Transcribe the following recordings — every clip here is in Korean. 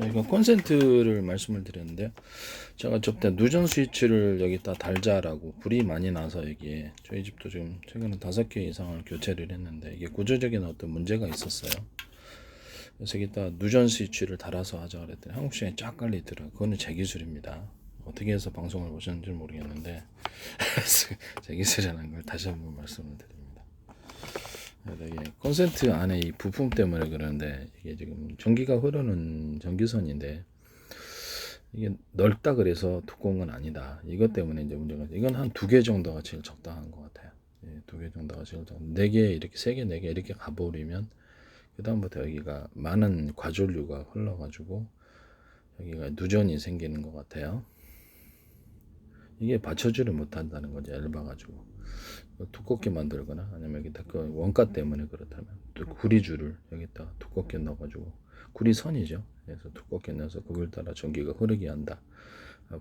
이거 콘센트를 말씀을 드렸는데요. 제가 저때 누전 스위치를 여기다 달자라고 불이 많이 나서 여기에 저희 집도 지금 최근에 5개 이상을 교체를 했는데 이게 구조적인 어떤 문제가 있었어요. 그래서 여기다 누전 스위치를 달아서 하자 그랬더니 한국 시간에 쫙 깔리더라고요. 그거는 제 기술입니다. 어떻게 해서 방송을 보셨는지 모르겠는데 제 기술이라는 걸 다시 한번 말씀을 드립니다. 이게 콘센트 안에 이 부품 때문에 그러는데 이게 지금 전기가 흐르는 전기선인데 이게 넓다 그래서 두꺼운 건 아니다. 이것 때문에 이제 문제가 이건 한 2개 정도가 제일 적당한 것 같아요. 예, 2개 정도가 제일 적. 4개 이렇게 3개 4개 이렇게 가버리면 그 다음부터 여기가 많은 과전류가 흘러가지고 여기가 누전이 생기는 것 같아요. 이게 받쳐주를 못한다는 거죠. 얇아가지고 두껍게 만들거나 아니면 여기다 그 원가 때문에 그렇다면 또 구리줄을 여기다 두껍게 넣어가지고 구리선이죠. 그래서 두껍게 넣어서 그걸 따라 전기가 흐르게 한다.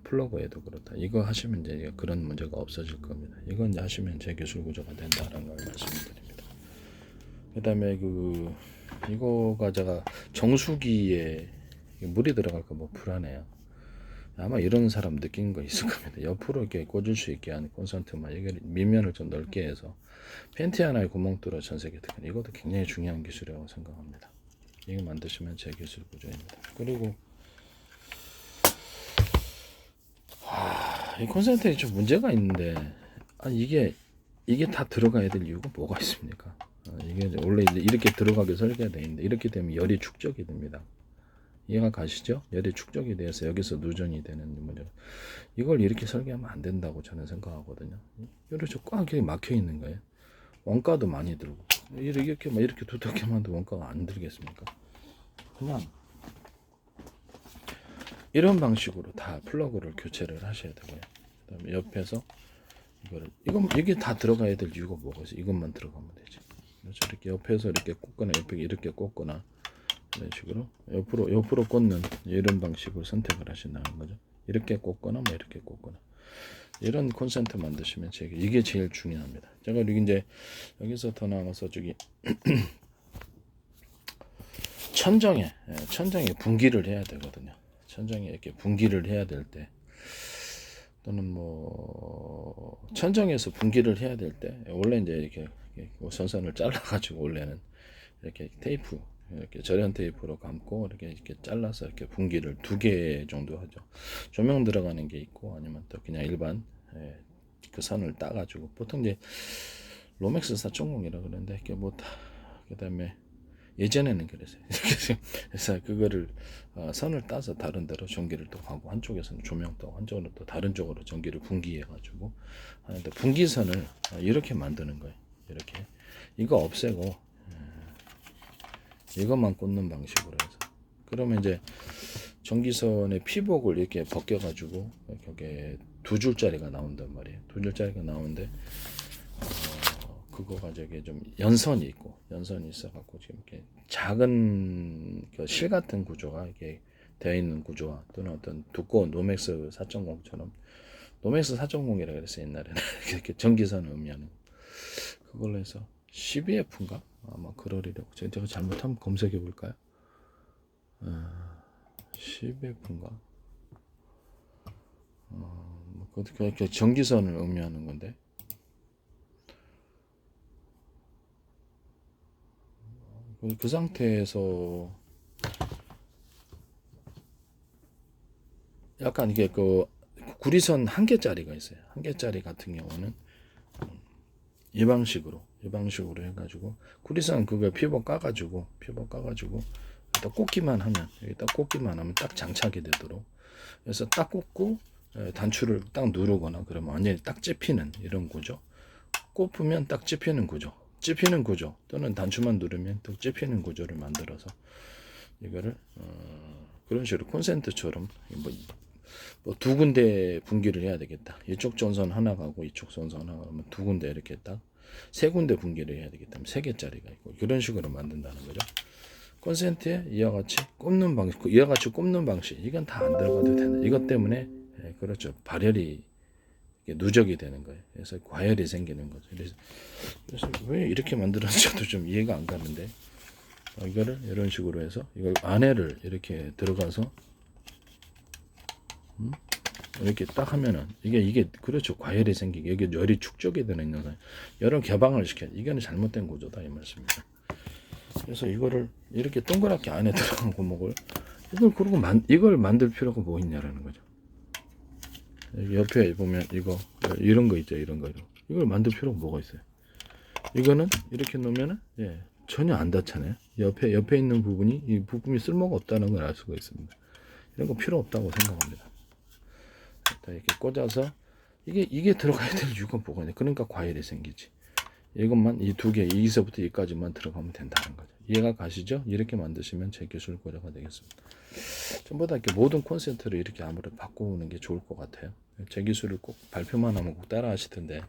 플러그에도 그렇다. 이거 하시면 이제 그런 문제가 없어질 겁니다. 이건 이제 하시면 제 기술 구조가 된다는 걸 말씀드립니다. 그다음에 이거가 제가 정수기에 물이 들어갈까 뭐 불안해요. 아마 이런 사람 느낀 거 있을 겁니다. 옆으로 이렇게 꽂을 수 있게 하는 콘센트만 이게 밑면을 좀 넓게 해서 팬티 하나에 구멍 뚫어 전세계 특허 이것도 굉장히 중요한 기술이라고 생각합니다. 이거 만드시면 제 기술 구조입니다. 그리고 이 콘센트에 좀 문제가 있는데 이게 다 들어가야 될 이유가 뭐가 있습니까? 이게 원래 이제 이렇게 들어가게 설계가 되어 있는데 이렇게 되면 열이 축적이 됩니다. 이해가 가시죠? 열이 축적이 돼서 여기서 누전이 되는 문제. 이걸 이렇게 설계하면 안 된다고 저는 생각하거든요. 열이 꽉 막혀 있는 거예요. 원가도 많이 들고 이렇게 두텁게 만도 원가가 안 들겠습니까? 그냥 이런 방식으로 다 플러그를 교체를 하셔야 되고요. 그다음에 옆에서 이게 다 들어가야 될 이유가 뭐가 있어? 이것만 들어가면 되지. 그래서 이렇게 옆에서 이렇게 꽂거나 옆에 이렇게 꽂거나 이런 식으로 옆으로 꽂는 이런 방식으로 선택을 하신다는 거죠. 이렇게 꽂거나 뭐 이렇게 꽂거나 이런 콘센트 만드시면 이게 제일 중요합니다. 제가 이제 여기서 더 나아가서 저기 천정에 분기를 해야 되거든요. 천정에 이렇게 분기를 해야 될 때 또는 뭐 천정에서 분기를 해야 될 때 원래 이제 이렇게 선선을 잘라가지고 원래는 이렇게 테이프 이렇게 절연 테이프로 감고 이렇게 잘라서 이렇게 분기를 2개 정도 하죠. 조명 들어가는 게 있고 아니면 또 그냥 일반 그 선을 따가지고 보통 이제 로맥스 4.0이라 그러는데 이렇게 뭐 그다음에 예전에는 그랬어요. 그래서 그거를 선을 따서 다른 데로 전기를 또 가고 한쪽에서는 조명 또 한쪽으로 또 다른 쪽으로 전기를 분기해 가지고 하는데 분기선을 이렇게 만드는 거예요. 이렇게 이거 없애고 이것만 꽂는 방식으로 해서 그러면 이제 전기선의 피복을 이렇게 벗겨 가지고 여기에 2줄짜리가 나온단 말이에요. 2줄짜리가 나오는데 그거가 저기 좀 연선이 있어 갖고 지금 이렇게 작은 실 같은 구조가 이렇게 되어 있는 구조와 또는 어떤 두꺼운 노맥스 4.0처럼 노맥스 4.0이라 그랬어요 옛날에는 이렇게 전기선을 의미하는 그걸로 해서 12F인가 아마 그러리라고 제가 잘못하면 검색해 볼까요? 12F인가 그렇게 전기선을 의미하는 건데 그 상태에서 약간 이게 구리선 1개짜리가 있어요. 1개짜리 같은 경우는 이 방식으로 해가지고 구리선 그거 피복 까가지고 딱 꽂기만 하면 딱 장착이 되도록 그래서 딱 꽂고 단추를 딱 누르거나 그러면 완전히 딱 찝히는 이런 구조. 꼽으면 딱 찝히는 구조 또는 단추만 누르면 또 찝히는 구조를 만들어서 이거를 그런 식으로 콘센트처럼 뭐 2군데 분기를 해야 되겠다. 이쪽 전선 하나 가고 이쪽 전선 하나 가면 2군데 이렇게 딱 3군데 분기를 해야 되겠다. 3개짜리가 있고 이런 식으로 만든다는 거죠. 콘센트에 이와 같이 꼽는 방식 이건 다 안 들어가도 되는 이것 때문에 그렇죠. 발열이 누적이 되는 거예요. 그래서 과열이 생기는 거죠. 그래서 왜 이렇게 만들었는지도 좀 이해가 안 가는데 이거를 이런 식으로 해서 이걸 안에를 이렇게 들어가서 이렇게 딱 하면은 이게 그렇죠. 과열이 생기게 여기 열이 축적이 되는 있는 거예요. 열을 개방을 시켜. 이거는 잘못된 구조다 이 말씀입니다. 그래서 이거를 이렇게 동그랗게 안에 들어간 구멍을 이걸 만들 필요가 뭐 있냐라는 거죠. 여기 옆에 보면 이런 거 있죠. 이걸 만들 필요가 뭐가 있어요. 이거는 이렇게 놓으면은 전혀 안 닿잖아요. 옆에 있는 부분이 이 부품이 쓸모가 없다는 걸 알 수가 있습니다. 이런 거 필요 없다고 생각합니다. 이렇게 꽂아서 이게 들어가야 될 이유가 뭐가 있냐. 그러니까 과열이 생기지. 이것만 이 두 개, 여기서부터 여기까지만 들어가면 된다는 거죠. 이해가 가시죠? 이렇게 만드시면 제 기술 고려가 되겠습니다. 전부 다 이렇게 모든 콘센트를 이렇게 아무래도 바꾸는 게 좋을 것 같아요. 제 기술을 꼭 발표만 하면 꼭 따라 하시던데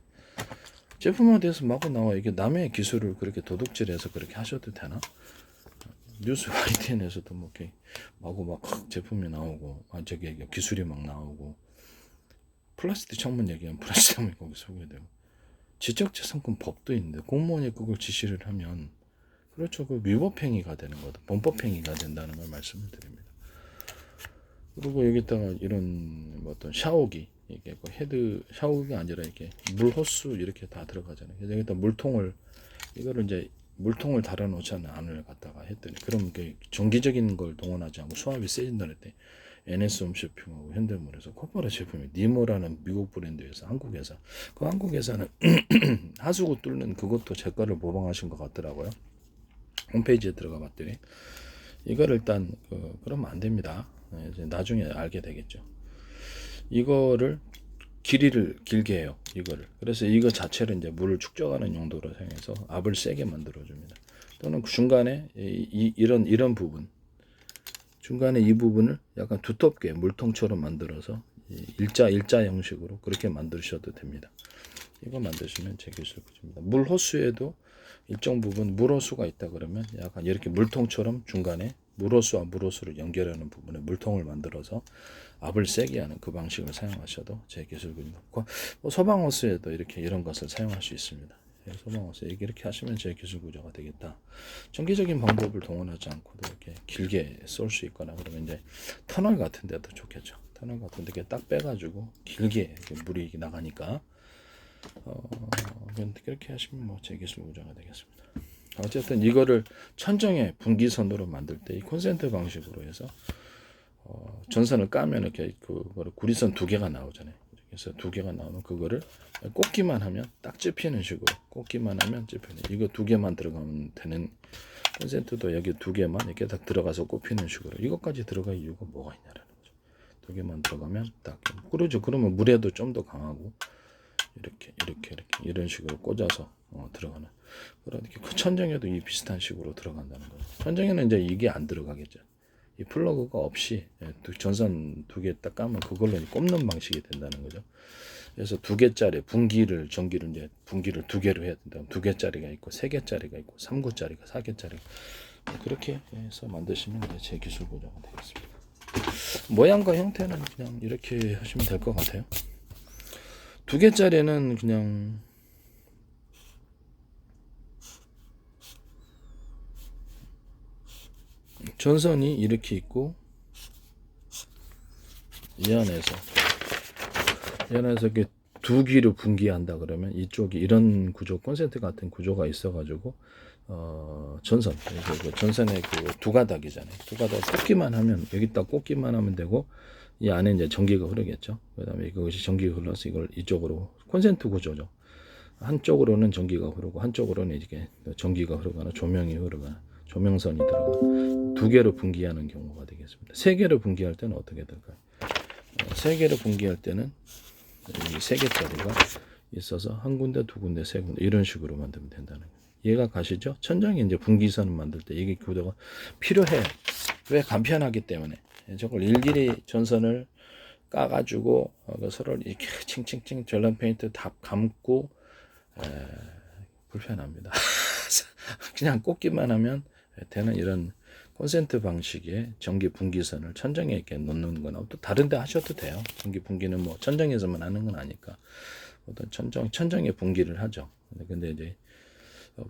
제품에 대해서 마구 나와. 이게 남의 기술을 그렇게 도둑질해서 그렇게 하셔도 되나? 뉴스 YTN에서도 뭐 이렇게 마구 막 제품이 나오고 기술이 막 나오고 플라스틱 창문 얘기하면 플라스틱 창문이 거기 소개되고 지적재산권 법도 있는데 공무원이 그걸 지시를 하면 그렇죠. 그 위법행위가 되는 거다. 범법행위가 된다는 걸 말씀을 드립니다. 그리고 여기다가 이런 어떤 샤워기 이게 헤드 샤워기가 아니라 이렇게 물 호스 이렇게 다 들어가잖아요. 그래서 여기다 이거를 이제 물통을 달아놓잖아요. 안을 갖다가 했더니 그럼 정기적인 걸 동원하지 않고 수압이 세진다는 때 NS 홈쇼핑하고 현대물에서 코퍼레 제품이 니모라는 미국 브랜드에서 한국 회사는 하수구 뚫는 그것도 제 거를 모방하신 것 같더라고요. 홈페이지에 들어가 봤더니 이거를 일단 그러면 안 됩니다. 이제 나중에 알게 되겠죠. 이거를 길이를 길게 해요. 그래서 이거 자체를 이제 물을 축적하는 용도로 사용해서 압을 세게 만들어 줍니다. 또는 중간에 이런 부분 중간에 이 부분을 약간 두텁게 물통처럼 만들어서 일자 형식으로 그렇게 만드셔도 됩니다. 이거 만드시면 제 기술 구조입니다. 물 호수에도 일정 부분 물 호수가 있다 그러면 약간 이렇게 물통처럼 중간에 물 호수와 물 호수를 연결하는 부분에 물통을 만들어서 압을 세게 하는 그 방식을 사용하셔도 제 기술입니다. 소방 호수에도 이런 것을 사용할 수 있습니다. 소방 호수 이렇게 하시면 제 기술 구조가 되겠다. 정기적인 방법을 동원하지 않고도 이렇게 길게 쏠 수 있거나 그러면 이제 터널 같은 데도 좋겠죠. 터널 같은 데 딱 빼가지고 길게 물이 나가니까 그렇게 하시면 뭐 제 기술 구조가 되겠습니다. 어쨌든 이거를 천정의 분기선으로 만들 때 이 콘센트 방식으로 해서 전선을 까면 이렇게 그거를 구리선 2개가 나오잖아요. 그래서 2개가 나오면 그거를 꽂기만 하면 딱 찝히는 식으로 꽂기만 하면 찝히는 이거 2개만 들어가면 되는 콘센트도 여기 2개만 이렇게 딱 들어가서 꽂히는 식으로 이것까지 들어갈 이유가 뭐가 있냐라는 거죠. 2개만 들어가면 딱 그러죠. 그러면 물에도 좀 더 강하고 이렇게 이런 식으로 꽂아서 들어가는 그러니까 그 천정에도 이 비슷한 식으로 들어간다는 거죠. 천정에는 이제 이게 안 들어가겠죠. 이 플러그가 없이 전선 2개 딱 까면 그걸로 꼽는 방식이 된다는 거죠. 그래서 2개짜리 전기를 이제 분기를 2개로 해야 된다. 2개짜리가 있고 3개짜리가 있고 3구짜리가 4개짜리가 그렇게 해서 만드시면 제 기술 구조가 되겠습니다. 모양과 형태는 그냥 이렇게 하시면 될 것 같아요. 2개짜리는 그냥 전선이 이렇게 있고 이 안에서 이렇게 2기로 분기한다 그러면 이쪽이 이런 구조 콘센트 같은 구조가 있어가지고 전선의 그 2가닥이잖아요. 2가닥 꽂기만 하면 여기다 꽂기만 하면 되고 이 안에 이제 전기가 흐르겠죠. 그다음에 이것이 전기가 흘러서 이걸 이쪽으로 콘센트 구조죠. 한쪽으로는 전기가 흐르고 한쪽으로는 이렇게 전기가 흐르거나 조명이 흐르거나 조명선이 들어가 2개로 분기하는 경우가 되겠습니다. 3개로 분기할 때는 어떻게 될까요? 3개로 분기할 때는 이 3개짜리가 있어서 한 군데, 2군데, 3군데 이런 식으로 만들면 된다는 거예요. 이해가 가시죠? 천정에 이제 분기선을 만들 때 이게 구도가 필요해. 왜? 간편하기 때문에. 저걸 일일이 전선을 까가지고 서로 이렇게 칭칭칭 전란 페인트 다 감고 불편합니다. 그냥 꽂기만 하면 되는 이런 콘센트 방식의 전기 분기선을 천정에 이렇게 놓는 거나 또 다른 데 하셔도 돼요. 전기 분기는 뭐 천정에서만 하는 건 아니까 어떤 천정에 분기를 하죠. 근데 이제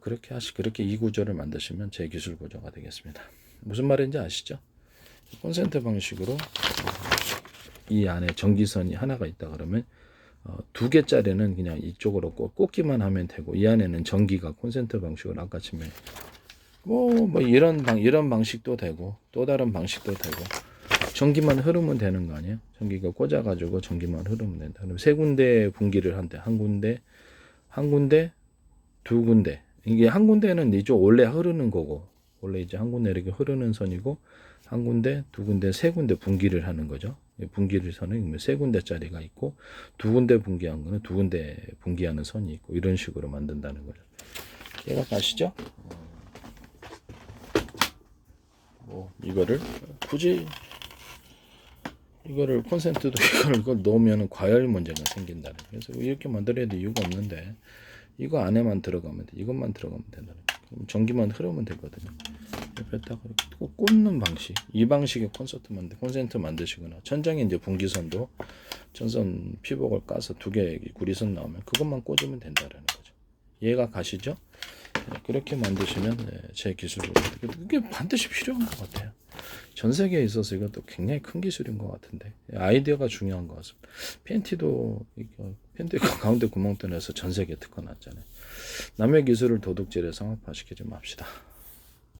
그렇게 이 구조를 만드시면 제 기술 구조가 되겠습니다. 무슨 말인지 아시죠? 콘센트 방식으로 이 안에 전기선이 하나가 있다 그러면 두 개짜리는 그냥 이쪽으로 꽂기만 하면 되고, 이 안에는 전기가 콘센트 방식으로 아까 치면 뭐 이런 방식도 되고, 또 다른 방식도 되고, 전기만 흐르면 되는 거 아니에요? 전기가 꽂아가지고 전기만 흐르면 된다. 그럼 세 군데 분기를 한대. 한 군데, 두 군데. 이게 한 군데는 이쪽 원래 흐르는 거고, 원래 이제 한 군데 이렇게 흐르는 선이고, 한 군데, 두 군데, 세 군데 분기를 하는 거죠. 분기를 선은 세 군데짜리가 있고, 두 군데 분기한 거는 두 군데 분기하는 선이 있고, 이런 식으로 만든다는 거죠. 이해가 가시죠? 뭐 이거를 굳이 이거를 콘센트도 이걸 넣으면 과열 문제가 생긴다는 거예요. 그래서 이렇게 만들어야 될 이유가 없는데, 이거 안에만 들어가면 돼. 이것만 들어가면 된다는 거예요. 그럼 전기만 흐르면 되거든요. 옆에다가 꼭 꽂는 방식, 이 방식의 콘센트 만드시거나, 천장에 이제 분기선도 전선 피복을 까서 두 개 구리선 나오면 그것만 꽂으면 된다는 거죠. 이해가 가시죠? 네, 그렇게 만드시면 제 기술로 이게 반드시 필요한 것 같아요. 전 세계에 있어서 이것도 굉장히 큰 기술인 것 같은데, 아이디어가 중요한 것 같습니다. 팬티 가운데 구멍 뚫어서 전 세계 특허 났잖아요. 남의 기술을 도둑질에 상업화시키지 맙시다.